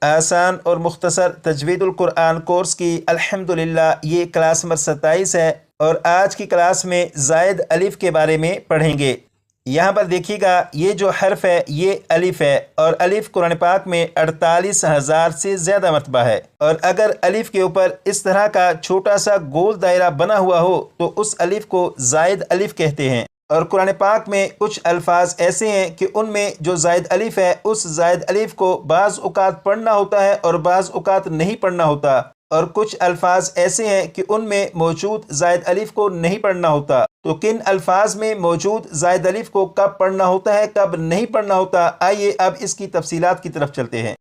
آسان اور مختصر تجوید القرآن کورس کی الحمدللہ یہ کلاس نمبر 27 ہے، اور آج کی کلاس میں زائد الف کے بارے میں پڑھیں گے۔ یہاں پر دیکھیے گا یہ جو حرف ہے یہ الف ہے، اور الف قرآن پاک میں 48,000 سے زیادہ مرتبہ ہے، اور اگر الف کے اوپر اس طرح کا چھوٹا سا گول دائرہ بنا ہوا ہو تو اس الف کو زائد الف کہتے ہیں۔ اور قرآن پاک میں کچھ الفاظ ایسے ہیں کہ ان میں جو زائد الف ہے اس زائد الف کو بعض اوقات پڑھنا ہوتا ہے اور بعض اوقات نہیں پڑھنا ہوتا، اور کچھ الفاظ ایسے ہیں کہ ان میں موجود زائد الف کو نہیں پڑھنا ہوتا۔ تو کن الفاظ میں موجود زائد الف کو کب پڑھنا ہوتا ہے کب نہیں پڑھنا ہوتا، آئیے اب اس کی تفصیلات کی طرف چلتے ہیں۔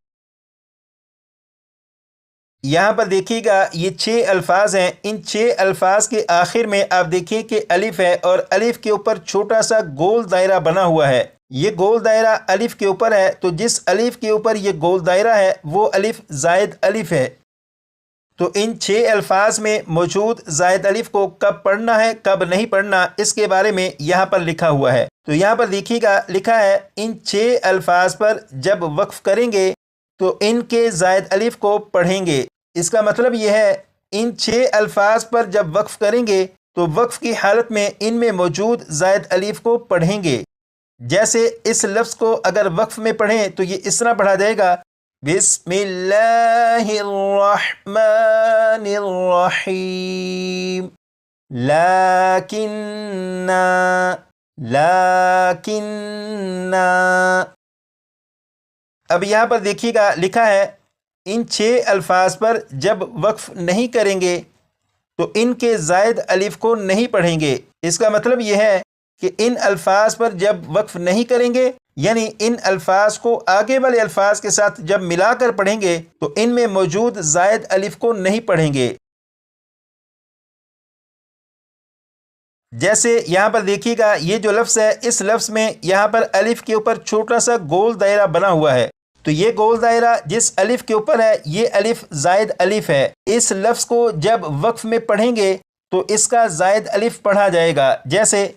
یہاں پر دیکھیے گا یہ 6 الفاظ ہیں، ان 6 الفاظ کے آخر میں آپ دیکھیں کہ الف ہے، اور الف کے اوپر چھوٹا سا گول دائرہ بنا ہوا ہے۔ یہ گول دائرہ الف کے اوپر ہے، تو جس الف کے اوپر یہ گول دائرہ ہے وہ الف زائد الف ہے۔ تو ان 6 الفاظ میں موجود زائد الف کو کب پڑھنا ہے کب نہیں پڑھنا، اس کے بارے میں یہاں پر لکھا ہوا ہے۔ تو یہاں پر دیکھیے گا لکھا ہے ان 6 الفاظ پر جب وقف کریں گے تو ان کے زائد الف کو پڑھیں گے۔ اس کا مطلب یہ ہے ان 6 الفاظ پر جب وقف کریں گے تو وقف کی حالت میں ان میں موجود زائد الف کو پڑھیں گے۔ جیسے اس لفظ کو اگر وقف میں پڑھیں تو یہ اس طرح پڑھا جائے گا، بسم اللہ الرحمن الرحیم، لیکن اب یہاں پر دیکھیے گا لکھا ہے ان 6 الفاظ پر جب وقف نہیں کریں گے تو ان کے زائد الف کو نہیں پڑھیں گے۔ اس کا مطلب یہ ہے کہ ان الفاظ پر جب وقف نہیں کریں گے، یعنی ان الفاظ کو آگے والے الفاظ کے ساتھ جب ملا کر پڑھیں گے تو ان میں موجود زائد الف کو نہیں پڑھیں گے۔ جیسے یہاں پر دیکھیے گا یہ جو لفظ ہے اس لفظ میں یہاں پر الف کے اوپر چھوٹا سا گول دائرہ بنا ہوا ہے، تو یہ گول دائرہ جس الف کے اوپر ہے یہ الف زائد الف ہے۔ اس لفظ کو جب وقف میں پڑھیں گے تو اس کا زائد الف پڑھا جائے گا، جیسے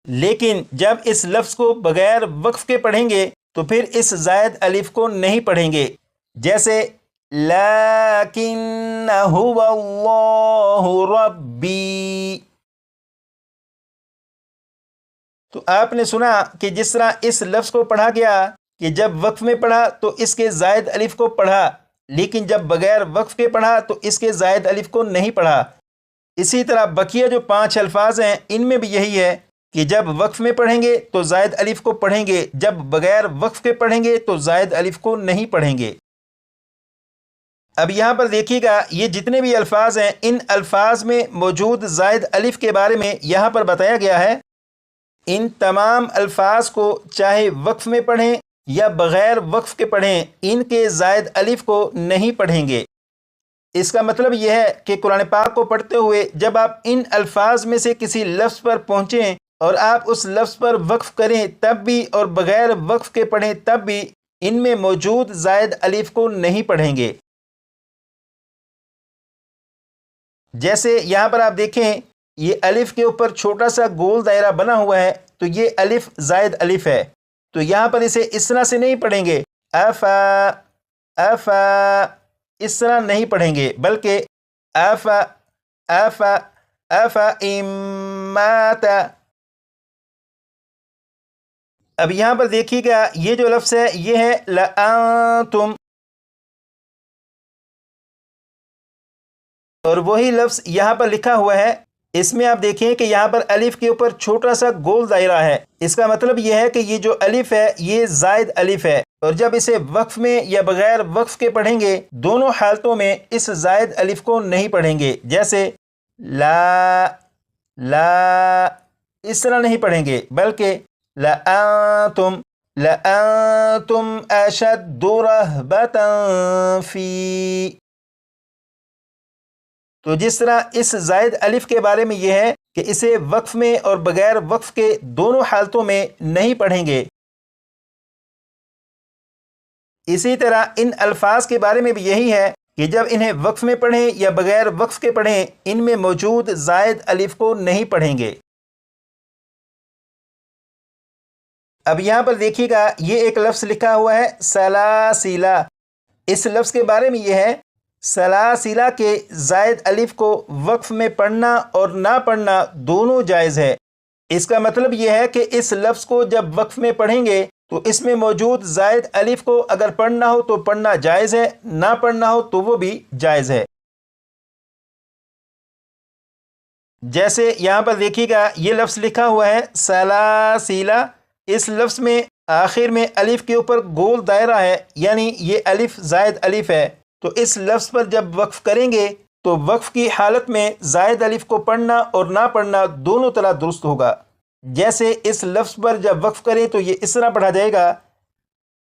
لیکن جب اس لفظ کو بغیر وقف کے پڑھیں گے تو پھر اس زائد الف کو نہیں پڑھیں گے، جیسے لیکن هو اللہ ربی۔ تو آپ نے سنا کہ جس طرح اس لفظ کو پڑھا گیا کہ جب وقف میں پڑھا تو اس کے زائد الف کو پڑھا، لیکن جب بغیر وقف کے پڑھا تو اس کے زائد الف کو نہیں پڑھا۔ اسی طرح بقیہ جو 5 الفاظ ہیں ان میں بھی یہی ہے کہ جب وقف میں پڑھیں گے تو زائد الف کو پڑھیں گے، جب بغیر وقف کے پڑھیں گے تو زائد الف کو نہیں پڑھیں گے۔ اب یہاں پر دیکھیے گا یہ جتنے بھی الفاظ ہیں ان الفاظ میں موجود زائد الف کے بارے میں یہاں پر بتایا گیا ہے۔ ان تمام الفاظ کو چاہے وقف میں پڑھیں یا بغیر وقف کے پڑھیں ان کے زائد الف کو نہیں پڑھیں گے۔ اس کا مطلب یہ ہے کہ قرآن پاک کو پڑھتے ہوئے جب آپ ان الفاظ میں سے کسی لفظ پر پہنچیں اور آپ اس لفظ پر وقف کریں تب بھی اور بغیر وقف کے پڑھیں تب بھی ان میں موجود زائد الف کو نہیں پڑھیں گے۔ جیسے یہاں پر آپ دیکھیں یہ الف کے اوپر چھوٹا سا گول دائرہ بنا ہوا ہے، تو یہ الف زائد الف ہے، تو یہاں پر اسے اس طرح سے نہیں پڑھیں گے افا اس طرح نہیں پڑھیں گے، بلکہ افا امات۔ اب یہاں پر دیکھیے گا یہ جو لفظ ہے یہ ہے لأنتم، اور وہی لفظ یہاں پر لکھا ہوا ہے، اس میں آپ دیکھیں کہ یہاں پر الف کے اوپر چھوٹا سا گول دائرہ ہے۔ اس کا مطلب یہ ہے کہ یہ جو الف ہے یہ زائد الف ہے، اور جب اسے وقف میں یا بغیر وقف کے پڑھیں گے دونوں حالتوں میں اس زائد الف کو نہیں پڑھیں گے، جیسے لا اس طرح نہیں پڑھیں گے، بلکہ لأنتم اشد رہبۃ فی۔ تو جس طرح اس زائد الف کے بارے میں یہ ہے کہ اسے وقف میں اور بغیر وقف کے دونوں حالتوں میں نہیں پڑھیں گے، اسی طرح ان الفاظ کے بارے میں بھی یہی ہے کہ جب انہیں وقف میں پڑھیں یا بغیر وقف کے پڑھیں ان میں موجود زائد الف کو نہیں پڑھیں گے۔ اب یہاں پر دیکھیے گا یہ ایک لفظ لکھا ہوا ہے سلاسلہ. اس لفظ کے بارے میں یہ ہے سلاسلہ کے زائد الف کو وقف میں پڑھنا اور نہ پڑھنا دونوں جائز ہے. اس کا مطلب یہ ہے کہ اس لفظ کو جب وقف میں پڑھیں گے تو اس میں موجود زائد الف کو اگر پڑھنا ہو تو پڑھنا جائز ہے، نہ پڑھنا ہو تو وہ بھی جائز ہے. جیسے یہاں پر دیکھیے گا یہ لفظ لکھا ہوا ہے سلاسلہ. اس لفظ میں آخر میں الف کے اوپر گول دائرہ ہے، یعنی یہ الف زائد الف ہے. تو اس لفظ پر جب وقف کریں گے تو وقف کی حالت میں زائد الف کو پڑھنا اور نہ پڑھنا دونوں طرح درست ہوگا. جیسے اس لفظ پر جب وقف کریں تو یہ اس طرح پڑھا جائے گا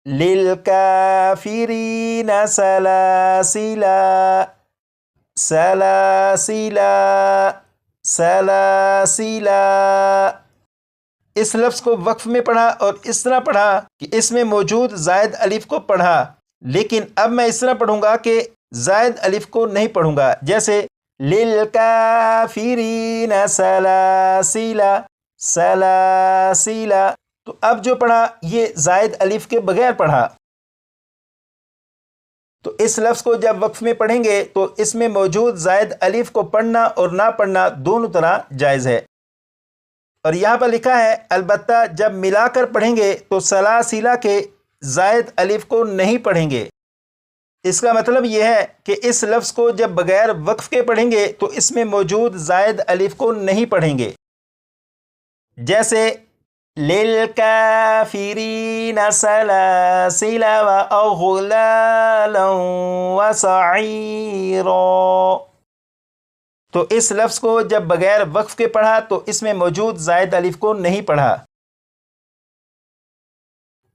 لِلْكَافِرِينَ سَلَاسِلَا سَلَاسِلَا سَلَاسِلَا. اس لفظ کو وقف میں پڑھا اور اس طرح پڑھا کہ اس میں موجود زائد الف کو پڑھا، لیکن اب میں اس طرح پڑھوں گا کہ زائد الف کو نہیں پڑھوں گا. جیسے لِلْكَافِرِينَ سَلَاسِلَا سَلَاسِلَا. تو اب جو پڑھا یہ زائد الف کے بغیر پڑھا. تو اس لفظ کو جب وقف میں پڑھیں گے تو اس میں موجود زائد الف کو پڑھنا اور نہ پڑھنا دونوں طرح جائز ہے. اور یہاں پر لکھا ہے البتہ جب ملا کر پڑھیں گے تو سلاسلہ کے زائد الف کو نہیں پڑھیں گے. اس کا مطلب یہ ہے کہ اس لفظ کو جب بغیر وقف کے پڑھیں گے تو اس میں موجود زائد الف کو نہیں پڑھیں گے. جیسے لِلْكَافِرِينَ سَلَاسِلَ وَأَغْلَالًا وَسَعِيرًا. تو اس لفظ کو جب بغیر وقف کے پڑھا تو اس میں موجود زائد الف کو نہیں پڑھا.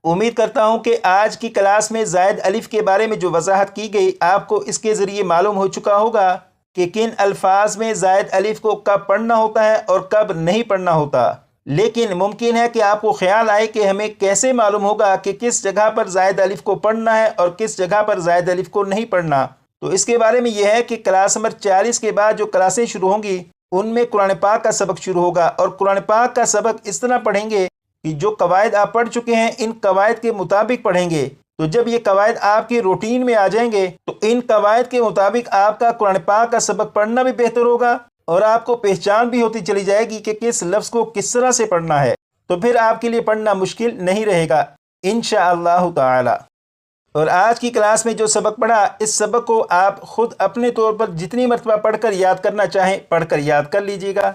امید کرتا ہوں کہ آج کی کلاس میں زائد الف کے بارے میں جو وضاحت کی گئی آپ کو اس کے ذریعے معلوم ہو چکا ہوگا کہ کن الفاظ میں زائد الف کو کب پڑھنا ہوتا ہے اور کب نہیں پڑھنا ہوتا. لیکن ممکن ہے کہ آپ کو خیال آئے کہ ہمیں کیسے معلوم ہوگا کہ کس جگہ پر زائد الف کو پڑھنا ہے اور کس جگہ پر زائد الف کو نہیں پڑھنا. تو اس کے بارے میں یہ ہے کہ کلاس نمبر 40 کے بعد جو کلاسیں شروع ہوں گی ان میں قرآن پاک کا سبق شروع ہوگا، اور قرآن پاک کا سبق اس طرح پڑھیں گے کہ جو قواعد آپ پڑھ چکے ہیں ان قواعد کے مطابق پڑھیں گے. تو جب یہ قواعد آپ کی روٹین میں آ جائیں گے تو ان قواعد کے مطابق آپ کا قرآن پاک کا سبق پڑھنا بھی بہتر ہوگا اور آپ کو پہچان بھی ہوتی چلی جائے گی کہ کس لفظ کو کس طرح سے پڑھنا ہے. تو پھر آپ کے لیے پڑھنا مشکل نہیں رہے گا انشاءاللہ تعالی. اور آج کی کلاس میں جو سبق پڑھا اس سبق کو آپ خود اپنے طور پر جتنی مرتبہ پڑھ کر یاد کرنا چاہیں پڑھ کر یاد کر لیجیے گا.